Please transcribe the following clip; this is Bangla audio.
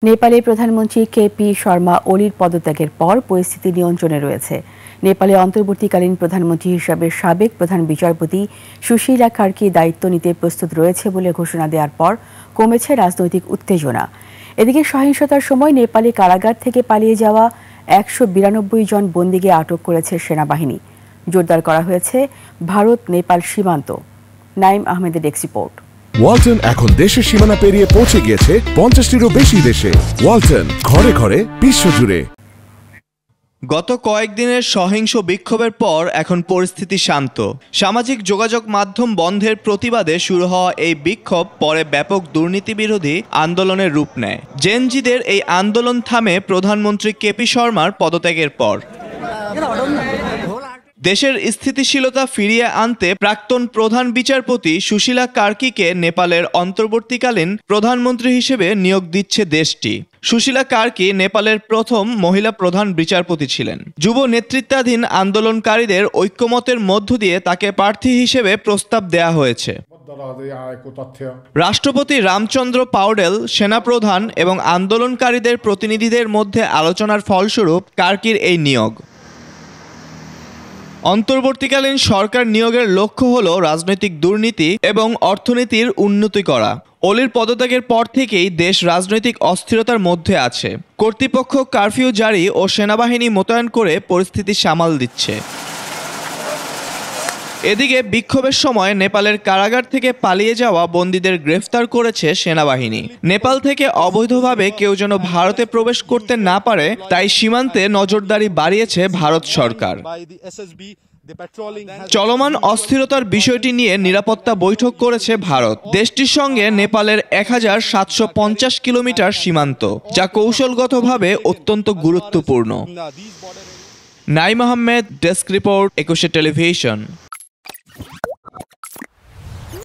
নেপালে প্রধানমন্ত্রী কেপি শর্মা ওলির পদত্যাগের পর পরিস্থিতি নিয়ন্ত্রণে রয়েছে। নেপালে অন্তর্বর্তীকালীন প্রধানমন্ত্রী হিসাবে সাবেক প্রধান বিচারপতি সুশীলা কার্কি দায়িত্ব নিতে প্রস্তুত রয়েছে বলে ঘোষণা দেওয়ার পর কমেছে রাজনৈতিক উত্তেজনা। এদিকে সহিংসতার সময় নেপালি কারাগার থেকে পালিয়ে যাওয়া ১৯২ জন বন্দীকে আটক করেছে সেনাবাহিনী। জোরদার করা হয়েছে ভারত নেপাল সীমান্ত। নাইম আহমেদের ডেস্ক রিপোর্ট। ওয়ালটন এখন দেশের সীমানা পেরিয়ে পৌঁছে গিয়েছে ৫০টিরও বেশি দেশে। ওয়ালটন, ঘরে ঘরে বিশ্বজুড়ে। গত কয়েকদিনের সহিংস বিক্ষোভের পর এখন পরিস্থিতি শান্ত। সামাজিক যোগাযোগ মাধ্যম বন্ধের প্রতিবাদে শুরু হওয়া এই বিক্ষোভ পরে ব্যাপক দুর্নীতি বিরোধী আন্দোলনের রূপ নেয়। জেনজিদের এই আন্দোলন থামে প্রধানমন্ত্রী কেপি শর্মার পদত্যাগের পর। দেশের স্থিতিশীলতা ফিরিয়ে আনতে প্রাক্তন প্রধান বিচারপতি সুশীলা কার্কিকে নেপালের অন্তর্বর্তীকালীন প্রধানমন্ত্রী হিসেবে নিয়োগ দিচ্ছে দেশটি। সুশীলা কার্কি নেপালের প্রথম মহিলা প্রধান বিচারপতি ছিলেন। যুব নেতৃত্বাধীন আন্দোলনকারীদের ঐক্যমতের মধ্য দিয়ে তাকে প্রার্থী হিসেবে প্রস্তাব দেয়া হয়েছে। রাষ্ট্রপতি রামচন্দ্র পাউডেল, সেনাপ্রধান এবং আন্দোলনকারীদের প্রতিনিধিদের মধ্যে আলোচনার ফলস্বরূপ কার্কির এই নিয়োগ। অন্তর্বর্তীকালীন সরকার নিয়োগের লক্ষ্য হল রাজনৈতিক দুর্নীতি এবং অর্থনীতির উন্নতি করা। ওলির পদত্যাগের পর থেকেই দেশ রাজনৈতিক অস্থিরতার মধ্যে আছে। কর্তৃপক্ষ কারফিউ জারি ও সেনাবাহিনী মোতায়েন করে পরিস্থিতি সামাল দিচ্ছে। এদিকে বিক্ষোভের সময় নেপালের কারাগার থেকে পালিয়ে যাওয়া বন্দীদের গ্রেফতার করেছে সেনাবাহিনী। নেপাল থেকে অবৈধভাবে কেউ যেন ভারতে প্রবেশ করতে না পারে, তাই সীমান্তে নজরদারি বাড়িয়েছে ভারত সরকার। চলমান অস্থিরতার বিষয়টি নিয়ে নিরাপত্তা বৈঠক করেছে ভারত। দেশটির সঙ্গে নেপালের ১৭৫০ কিলোমিটার সীমান্ত, যা কৌশলগতভাবে অত্যন্ত গুরুত্বপূর্ণ। Naim Ahmed, desk report, ২১ television.